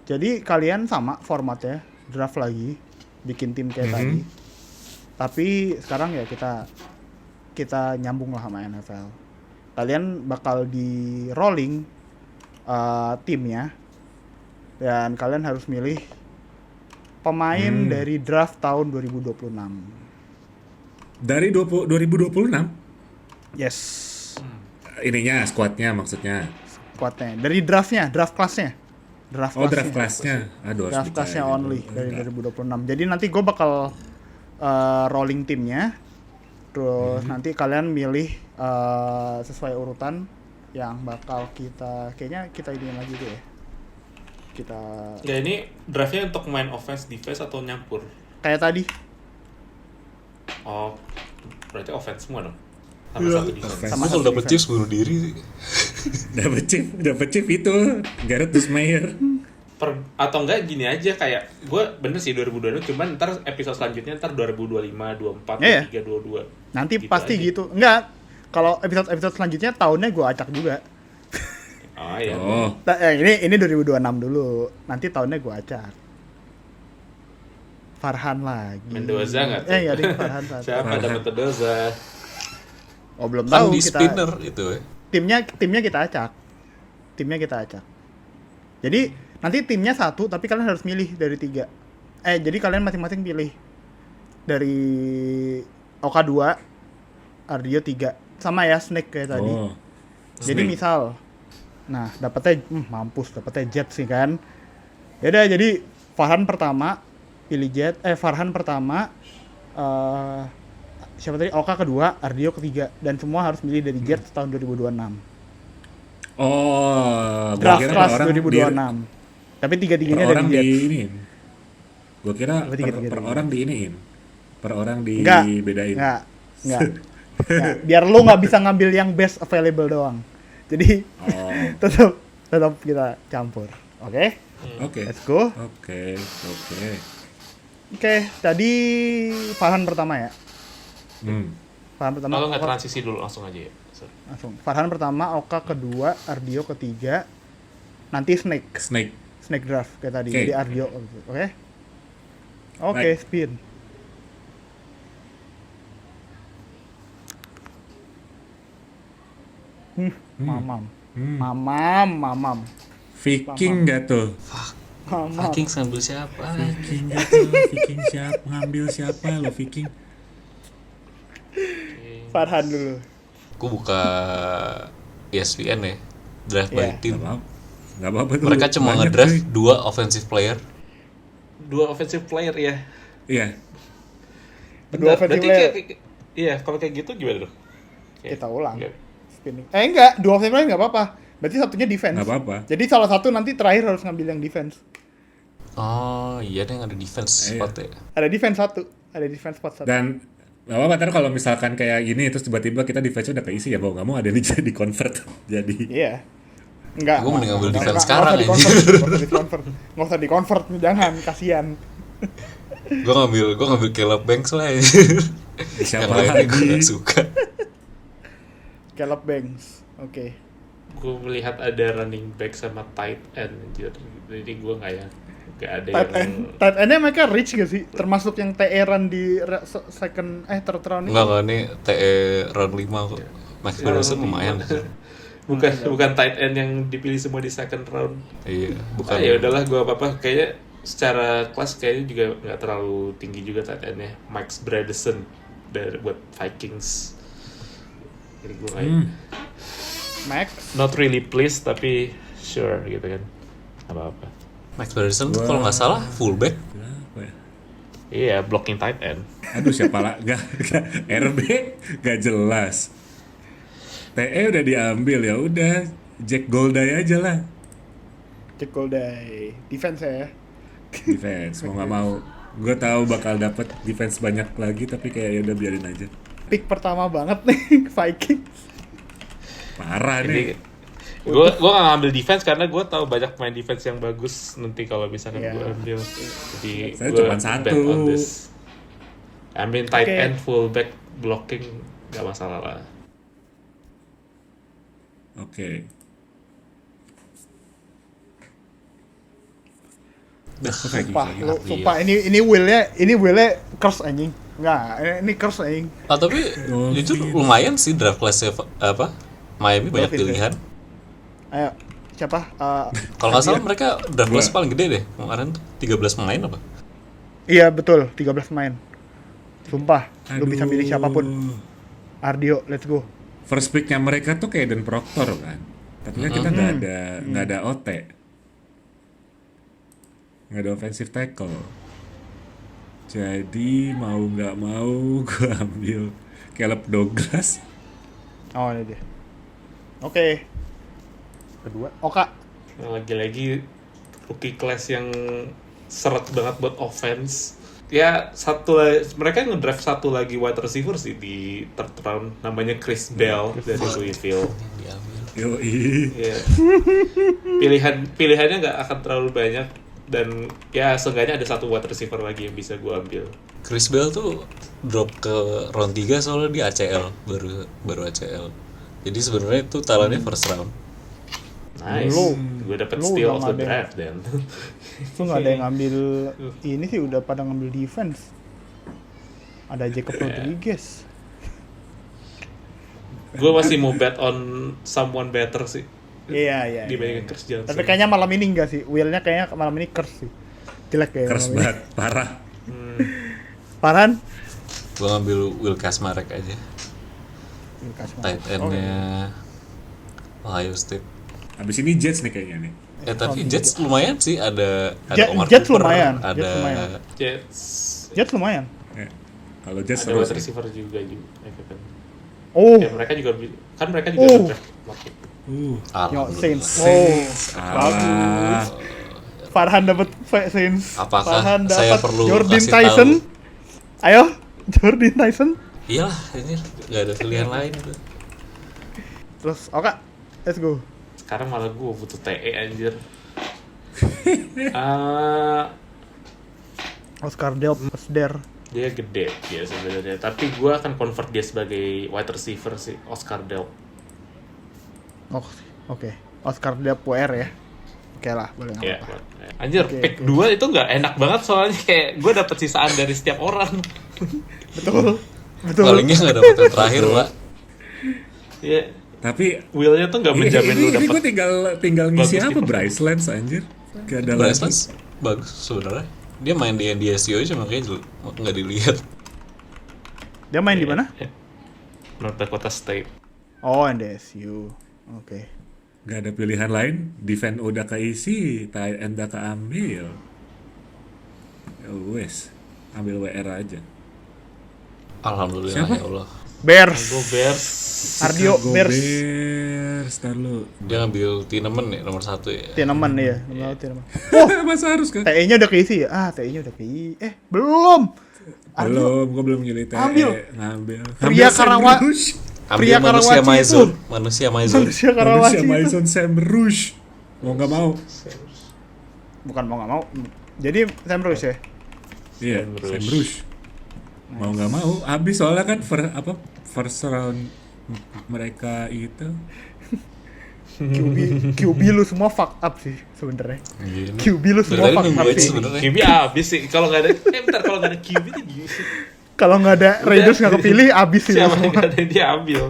Jadi kalian sama formatnya, draft lagi, bikin tim kayak tadi. Tapi sekarang ya kita nyambung lah sama NFL. Kalian bakal di rolling timnya, dan kalian harus milih pemain dari draft tahun 2026. Dari 2026? Yes. Ininya, squadnya maksudnya. Squadnya. Dari draftnya, draft kelasnya. Draft Kelasnya. Aduh, harus Draft kelasnya dicari only dulu. dari Enggak. 2026. Jadi nanti gue bakal rolling timnya. Terus nanti kalian milih sesuai urutan yang bakal kayaknya kita iniin lagi deh ya. Kita Ya ini draftnya untuk main offense, defense atau nyampur? kayak tadi. Oh, berarti offense semua dong. Sama Iya. satu defense. Offense. Sama Gue kalau satu dapet defense. Chiefs bunuh diri. Dapat chip itu Garrett Dusmeyer. Atau enggak gini aja, kayak gue bener sih 2022, cuman ntar episode selanjutnya ntar 2025, 24, Iya. 23, 22. Nanti Gitu pasti aja. gitu. Enggak. Kalau episode selanjutnya tahunnya gue acak juga. Oh iya. Oh, Ini 2026 dulu. Nanti tahunnya gue acak. Farhan lagi. Mendoza nggak tuh? Iya deh, Farhan. Siapa dapat Mendoza? Oh belum Kan tahu di kita. spinner itu ya. Timnya kita acak. Jadi nanti timnya satu, tapi kalian harus milih dari 3. Jadi kalian masing-masing pilih dari Oka 2, Ardio 3. Sama ya, Snake kayak tadi. oh. Jadi misal, nah dapetnya Jet sih kan. Ya udah, jadi Farhan pertama pilih Jet. Farhan pertama, siapa tadi? Oka kedua, Ardio ketiga, dan semua harus milih dari Jet tahun 2026. Oh, Draft kira kelas per orang 2026. Tapi tiga-tiganya per dari orang Jet. diiniin. Gua kira Berarti tiga-tiga per dari orang diiniin. Per orang Enggak. dibedain. Enggak. Biar lu nggak bisa ngambil yang best available doang. Jadi Oh, tetap kita campur. Oke? oke. Let's go. Oke. Oke, tadi Farhan pertama ya. Farhan pertama. Kalau nggak Oka- transisi dulu langsung aja ya. Sorry. langsung. Farhan pertama, Oka kedua, Ardio ketiga. Nanti Snake draft kayak tadi. Oke. Jadi Ardio. Oke? Oke, Baik. spin. Mamam. Viking nggak tuh? Vikings ngambil siapa? Viking nggak tuh? Viking siapa? Ngambil siapa lo Viking? Farhan dulu. Gue buka ESPN ya. Draft by Iya. team. Nggak apa-apa tuh. Mereka cuma Banyak, ngedraft cuy. 2 offensive player. 2 offensive player ya. Iya. Dua Bentar, offensive berarti player. iya, kalau kayak gitu gimana dong? Kita ulang. Enggak. Spinning. Enggak, dua offensive player nggak apa-apa. Berarti satunya defense. Nggak apa-apa. Jadi salah satu nanti terakhir harus ngambil yang defense. Oh iya deh, ada defense Iya. spot ya. Ada defense spot satu. Dan nggak apa-apa, ntar kalau misalkan kayak gini terus tiba-tiba kita defense udah keisi ya mau nggak mau ada yang jadi convert jadi. Iya. Enggak. Gua mending ngambil nggak- defense nggak sekarang usah aja. di-convert. Nggak usah di-convert, jangan, kasihan. Gue ngambil Caleb Banks lah ya. Siapa Yang lainnya gue lagi? gak suka. Caleb Banks. Oke. Gue melihat ada running back sama tight end anjir. Jadi gue nggak ada Tight endnya mereka rich gak sih? Termasuk yang TE run di third round ini? Enggak ini TE round 5 kok. Max Patterson lumayan. bukan tight end yang dipilih semua di second round. Iya, bukan. Ya udahlah, gue apa-apa kayaknya secara kelas kayaknya juga nggak terlalu tinggi juga tight endnya. Max Bradison dari buat Vikings. Jadi gue kayak Max. not really pleased tapi sure gitu kan. Apa-apa. Max Patterson tuh kalau nggak salah fullback. Apa ya? Iya, blocking tight end. Aduh siapa lah? Gak RB gak jelas. TE udah diambil ya udah Jack Golday aja lah. Jack Golday. Defense ya. Defense mau nggak mau. Gue tahu bakal dapet defense banyak lagi tapi kayak ya udah biarin aja. Pick pertama banget nih Vikings. Parah nih. Gue gak ngambil defense karena gue tahu banyak main defense yang bagus nanti kalau misalkan Iya. gue ambil. Jadi Saya gue cuma satu. bet on this. Ambil tight Oke. end, fullback, blocking gak masalah lah. Oke. Sumpah, ini Will-nya curse anjing. Enggak, ini curse anjing. Ah, tapi jujur lumayan sih draft class-nya Miami banyak Dolphins, pilihan. Ayo, siapa? Kalau nggak salah mereka draft class paling gede deh. Kemarin tuh 13 pemain apa? Iya betul, 13 main. Sumpah, lu bisa milih Aduh. siapapun. Ardio, let's go. First pick-nya mereka tuh kayak Dan Proctor kan. Tapi kan kita nggak ada OT. Nggak ada offensive tackle. Jadi mau nggak mau gue ambil Caleb Douglas. Oh, ini dia. Oke. Kedua, Oka. Nah, lagi-lagi rookie class yang seret banget buat offense. Ya mereka ngedraft satu lagi wide receiver sih di third round, namanya Chris Bell dari Louisville. Diambil. Yoi. Ya. Pilihannya nggak akan terlalu banyak dan ya seenggaknya ada satu wide receiver lagi yang bisa gue ambil. Chris Bell tuh drop ke round 3 soalnya di ACL, baru ACL. Jadi sebenarnya itu talentnya first round. Nice. Gue dapet Lu steal udah of the nggak ada. draft dan. Itu nggak ada yang ngambil ini sih, udah pada ngambil defense. Ada Jacob Rodriguez. Gue masih mau bet on someone better sih Iya. dibandingin Chris Johnson. Tapi kayaknya malam ini enggak sih. Will-nya kayaknya malam ini curse sih. Jelek kayaknya. Keras malam ini. banget, parah. Farhan? Gua ngambil Will Kasmarek aja. Tight end-nya Ohio State. Abis ini Jets nih kayaknya nih. Tapi Jets lumayan sih, ada Omar Jets Cooper, lumayan, ada Jets lumayan. Jets lumayan. Ya. Kalau Jets Ada seru wide sih. receiver juga mereka kan. Oh, Ya mereka juga Oh. draft market. yo Alhamdulillah. Saints. Oh, Salah. Farhan dapat Saints. Apakah Farhan saya dapat perlu Jordan kasih Tyson. tahu? Ayo, Jordan Tyson. Iyalah, ini nggak ada pilihan lain tuh. Terus, oke, let's go. Sekarang malah gue butuh TE anjir. Oscar Delpesder. Dia gede dia sebenarnya, tapi gue akan convert dia sebagai wide receiver sih, Oscar Delp. Oh, oke. Oscar Delpesder ya. Oke lah, boleh nggak Ya, apa-apa. anjir, Oke, pick oke. 2 itu nggak enak banget soalnya kayak gue dapet sisaan dari setiap orang. Betul. Betul. Palingnya nggak dapet yang terakhir, Pak. Ya, Tapi Will-nya tuh nggak menjamin lu ini gue dapet. tinggal ngisi bagus apa gitu. Bryce Lance anjir. Gak ada Bryce lagi. Lance bagus sebenarnya. Dia main di NDSU aja makanya nggak dilihat. Dia main di mana? North Dakota State. Oh, NDSU. Oke. Gak ada pilihan lain. Defense udah keisi, tight end udah keambil. Ya wes, ambil WR aja. Alhamdulillah Siapa? ya Allah. Bears. Go Bears. Ardio Chicago Bears. Bears, tar lu. Dia ngambil Tieneman ya nomor 1 ya. Tieneman ya. Tieneman. Masa harus kan? TE-nya udah keisi ya? TE-nya udah keisi. Belum. Belum, gue belum nyuri TE. Ambil. Ngambil. Pria Sam Karawa- Rush. Ambil Pria manusia Karawaci Maison. itu. Manusia Maison. Manusia Karawaci Manusia itu. Mason Sam Rush. Mau nggak mau? Bukan mau nggak mau. Jadi Sam Rush ya? Iya, Sam Rush. Sam Rush. Mau nggak mau, habis soalnya kan first round mereka itu. QB lu semua fuck up sih sebenarnya. Gini. QB lu semua Dari fuck nunggu up aja sih. sebenarnya. QB abis sih. Kalau nggak ada, bentar, kalau nggak ada QB itu gimana sih? Kalau nggak ada Raiders nggak kepilih, abis sih. Siapa yang semua. nggak ada yang dia ambil?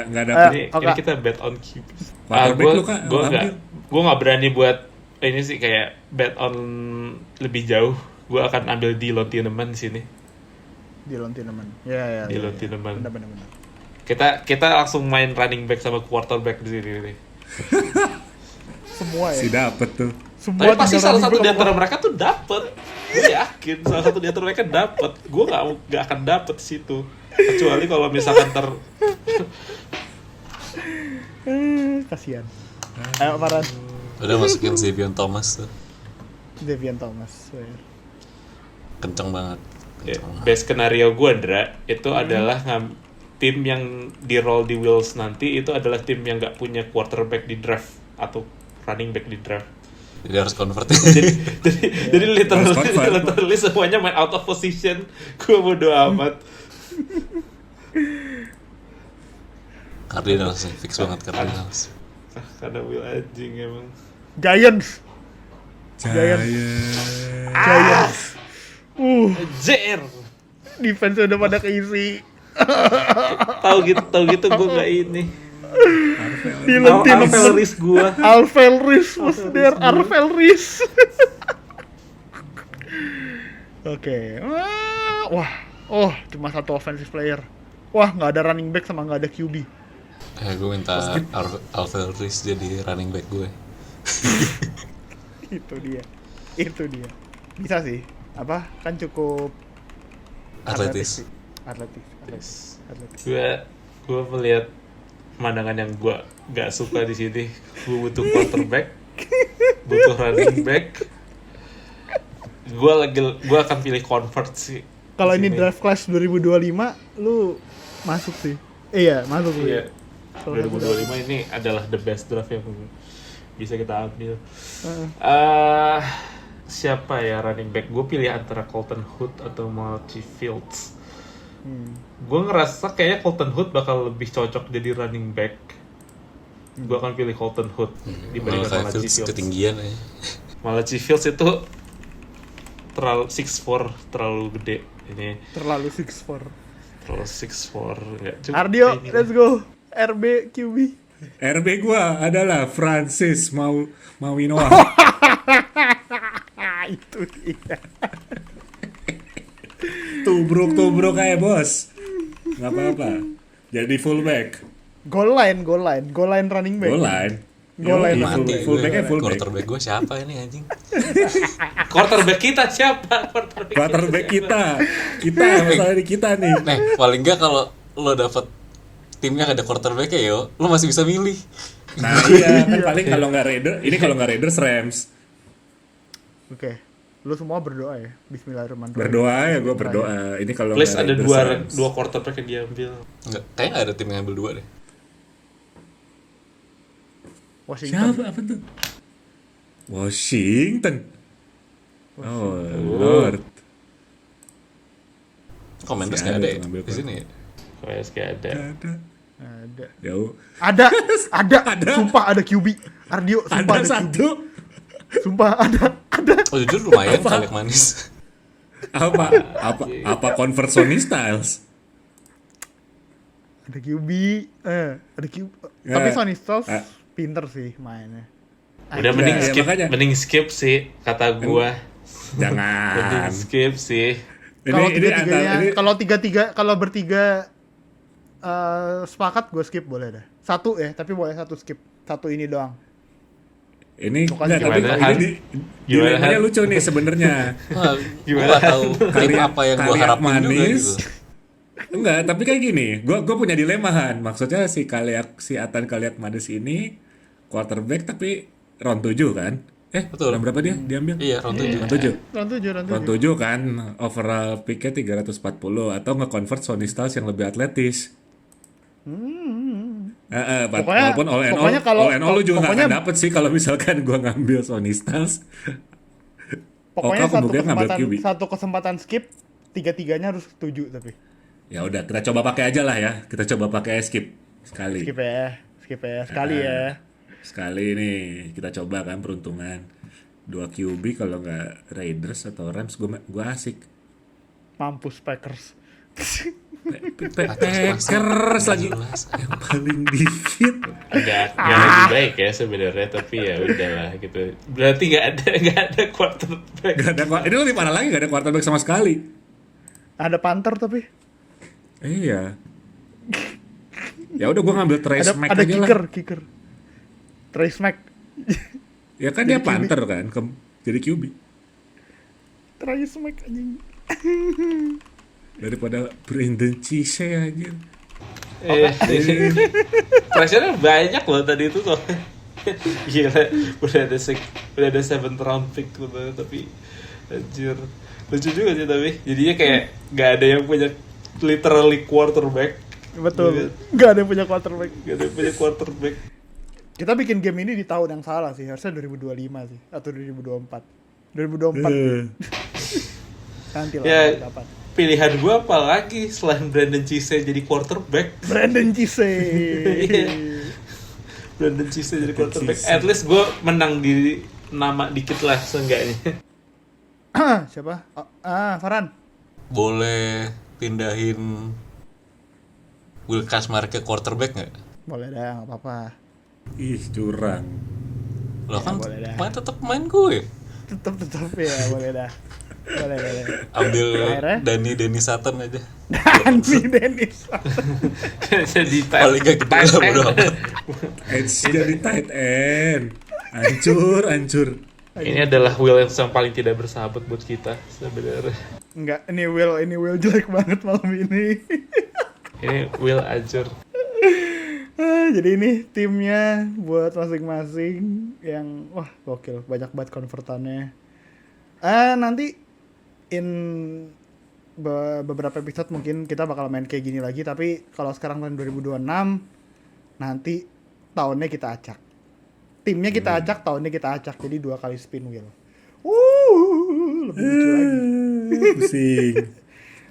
Nggak dapet. Ini Oke. kita bet on QB. Quarterback lu, Kak, gue ambil. nggak berani buat ini sih kayak bet on lebih jauh. Gue akan ambil Dylan Tieneman di sini. Dylan Tieneman. Ya. Dylan Tieneman. Benar. Kita langsung main running back sama quarterback di sini nih. Semua Si ya. dapet tuh. Semua Tapi pasti tinggal salah running satu back di sama antara mereka tuh dapet. Gue yakin salah satu di antara mereka dapet. Gue nggak akan dapet di situ. Kecuali kalau misalkan kasihan. Ayo Farhan. Udah masukin Xavier Thomas tuh. Devian Thomas. ya, Kenceng banget. best skenario gue Andra itu adalah tim yang di roll di Wills nanti itu adalah tim yang nggak punya quarterback di draft atau running back di draft. Jadi harus convert. Jadi Harus convert. literally semuanya main out of position. Gue bodo amat. Cardinals sih, fix banget Cardinals. Karena Will anjing emang. Giants. Giants. JR. Defense udah pada keisi. Tahu gitu gue nggak ini. Dilentin Alvel Riz gue. Alvel Riz was there. Alvel Riz. Oke. Wah. Oh, cuma satu offensive player. Wah, nggak ada running back sama nggak ada QB. Gue minta Alvel Riz jadi running back gue. Itu dia. Bisa sih. Apa? Kan cukup Atletis. Atletis. Gue melihat pemandangan yang gue nggak suka di sini. Gue butuh quarterback, butuh running back. Gue akan pilih convert sih. Kalau di ini sini. draft class 2025, lu masuk sih. Iya, masuk sih. Iya. 2025 ini adalah the best draft yang bisa kita ambil. Siapa ya running back? Gue pilih antara Colton Hood atau Malchi Fields. Gue ngerasa kayaknya Colton Hood bakal lebih cocok jadi running back. Gue akan pilih Colton Hood dibandingkan Malah Malchi Fields Fields. ketinggian ya. Malchi Fields itu terlalu 6'4", terlalu gede ini. Terlalu 6'4". Terlalu 6'4". Nggak cukup Ardio, ini. let's go. RB QB. RB gua adalah Francis Mauinoa. Itu dia. Tubruk kayak bos. Nggak apa-apa. Jadi fullback. Goal line running back. Goal line. Goal line. Mati Fullbacknya gue. fullback. Quarterback gue siapa ini anjing? Quarterback kita siapa? Quarterback kita masalah di kita nih. Nih, paling enggak kalau lo dapet timnya gak ada quarterback-nya yo, lo masih bisa milih. Nah iya kan paling kalau nggak Raiders Rams. Oke. Lu semua berdoa ya. Bismillahirrahmanirrahim. Berdoa ya, gue berdoa. Ini kalau Please nggak ada Raiders, Rams. dua quarterback yang diambil. Enggak, kayaknya gak ada tim yang ambil 2 deh. Washington. Siapa apa tuh? Washington. Oh Lord. Commanders Masih gak ada ada tuh ya ngambil di sini ya? Kayak gak ada. Ada. Jauh. Ada. Sumpah ada QB. Ardio, sumpah Ada ada QB. satu. Sumpah ada. Oh jujur lumayan Kalek manis. Apa convert Sony Styles? Ada QB. Ada QB. Ya. Tapi Sonny Styles Ah. pinter sih mainnya. Udah mending ya, skip, makanya. mending skip sih kata gua. Jangan. Mending skip sih. Kalau Ini antara ini kalau bertiga sepakat gue skip boleh dah. Satu ya, tapi boleh satu skip. Satu ini doang. ini Bukan enggak, tapi gimana, Han? ini Gimana, dilemanya Han? lucu nih sebenarnya. Wah, gue Gimana? gak tau tim apa yang gue Kaliak harapin juga manis. gitu. Enggak, tapi kayak gini, gua punya dilema Han. Maksudnya si Atan Kaliak manis ini quarterback tapi round 7 kan? Betul. Round berapa dia diambil? Iya, round 7. Round 7. Round 7. Round 7 kan, overall picknya 340 atau nge-convert Sony Styles yang lebih atletis. Walaupun all in all lu juga nggak akan dapet sih kalau misalkan gua ngambil Sony Styles. Pokoknya Oka kemungkinan ngambil QB. satu kesempatan skip, tiga-tiganya harus setuju tapi. Ya udah, kita coba pakai aja lah ya. Kita coba pakai skip sekali. Skip ya, sekali ya. Sekali nih kita coba kan peruntungan 2 QB kalau nggak Raiders atau Rams gua asik. Mampus Packers. Packers lagi yang paling dikit. Nggak lebih baik ya sebenarnya, tapi ya udahlah gitu. Berarti nggak ada quarterback. Gak ada, ini lebih parah lagi, gak ada quarterback sama sekali. Ada Panther tapi. Iya. Ya udah gua ngambil Trace Mac Ada aja lah. kicker. Trace Mac. Ya kan dia Panther kan, jadi QB. Trace Mac anjing. Daripada Brandon Cisse aja. Pressure-nya banyak loh tadi itu tuh. Gila, udah ada 7th round pick gitu, tapi anjir. Lucu juga sih tapi. Jadinya kayak nggak ada yang punya literally quarterback. Betul. Gak ada yang punya quarterback. Gak ada yang punya quarterback. Kita bikin game ini di tahun yang salah sih. Harusnya 2025 sih atau 2024. 2024. Nanti lah Ya, dapat. pilihan gue apalagi selain Brandon Cisse jadi quarterback. Brandon Cisse. Brandon Cisse jadi quarterback. At least gue menang di nama dikit lah seenggaknya. Siapa? Oh, Farhan. Boleh pindahin Will Kazmar ke quarterback nggak? Boleh dah, nggak apa-apa. Ih, curang. Lo kan boleh dah. tetap main gue. Tetep ya, boleh dah. Boleh. Ambil Akhirnya? Danny Sutton aja. Dani Dennis. Jadi Paling nggak gitu lah, bodo amat. Edge jadi tight end. Hancur. ini adalah Will yang paling tidak bersahabat buat kita sebenarnya. Enggak, ini Will jelek banget malam ini. Ini Will ajur. Jadi ini timnya buat masing-masing yang wah gokil, banyak banget konvertannya. Nanti beberapa episode mungkin kita bakal main kayak gini lagi, tapi kalau sekarang tahun 2026 nanti tahunnya kita acak. Timnya kita acak, tahunnya kita acak. Jadi 2 kali spin wheel. Lebih lucu lagi. Pusing.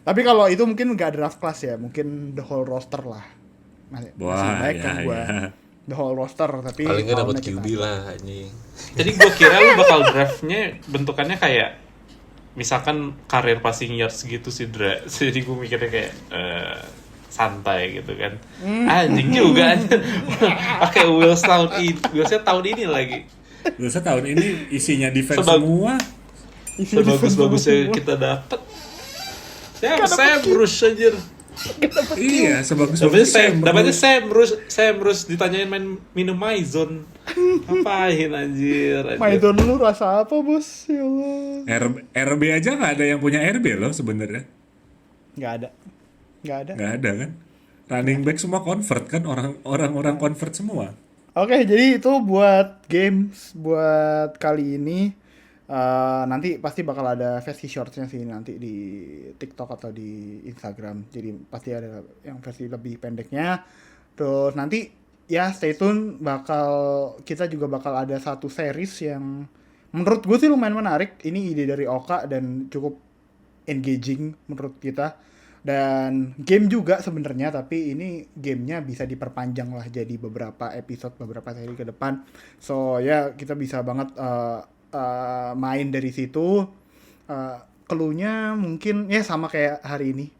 Tapi kalau itu mungkin nggak draft class ya, mungkin the whole roster lah. Masih Wah, baik kan ya, gua ya. the whole roster, tapi Paling nggak dapat tahunnya kita QB lah anjing. Jadi gue kira lu bakal draftnya bentukannya kayak misalkan karir passing yards gitu sih Dra. Jadi gue mikirnya kayak santai gitu kan. Anjing juga. Pakai Will tahun ini. Biasanya tahun ini lagi. Biasa tahun ini isinya defense Sebab- semua. Sebagus-bagusnya kita dapat. Sam Bruce aja. Iya, Dapatnya sebagus-bagus Sam Bruce ditanyain main minum Maison. Ngapain anjir. Maidon lu rasa apa bos? Ya Allah. RB aja nggak ada yang punya RB loh sebenarnya. Nggak ada. Nggak ada kan? Running back semua convert kan, orang convert semua. Oke, jadi itu buat games buat kali ini. Nanti pasti bakal ada versi shortsnya sih nanti di TikTok atau di Instagram. Jadi pasti ada yang versi lebih pendeknya. Terus nanti ya stay tune, kita juga bakal ada satu series yang menurut gue sih lumayan menarik. Ini ide dari Oka dan cukup engaging menurut kita. Dan game juga sebenarnya, tapi ini gamenya bisa diperpanjang lah jadi beberapa episode, beberapa seri ke depan. So ya kita bisa banget main dari situ. Clue-nya mungkin ya sama kayak hari ini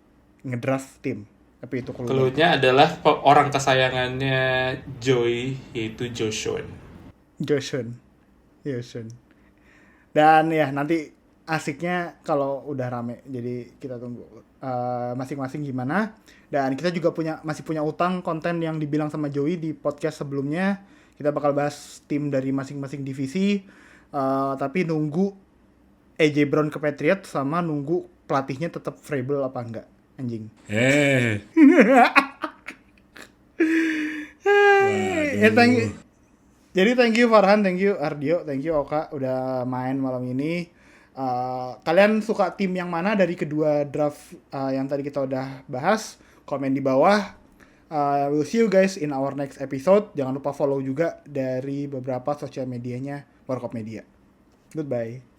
ngedraft tim, tapi itu Clue-nya adalah orang kesayangannya Joey, yaitu Joshua. Joshun. Dan ya nanti asiknya kalau udah rame, jadi kita tunggu masing-masing gimana. Dan kita juga masih punya utang konten yang dibilang sama Joey di podcast sebelumnya. Kita bakal bahas tim dari masing-masing divisi, tapi nunggu AJ Brown ke Patriots sama nunggu pelatihnya tetap Vrabel apa enggak, anjing. Jadi thank you Farhan, thank you Ardio, thank you Oka udah main malam ini. Kalian suka tim yang mana dari kedua draft yang tadi kita udah bahas? Komen di bawah. We'll see you guys in our next episode. Jangan lupa follow juga dari beberapa sosial medianya Warkop Media. Goodbye.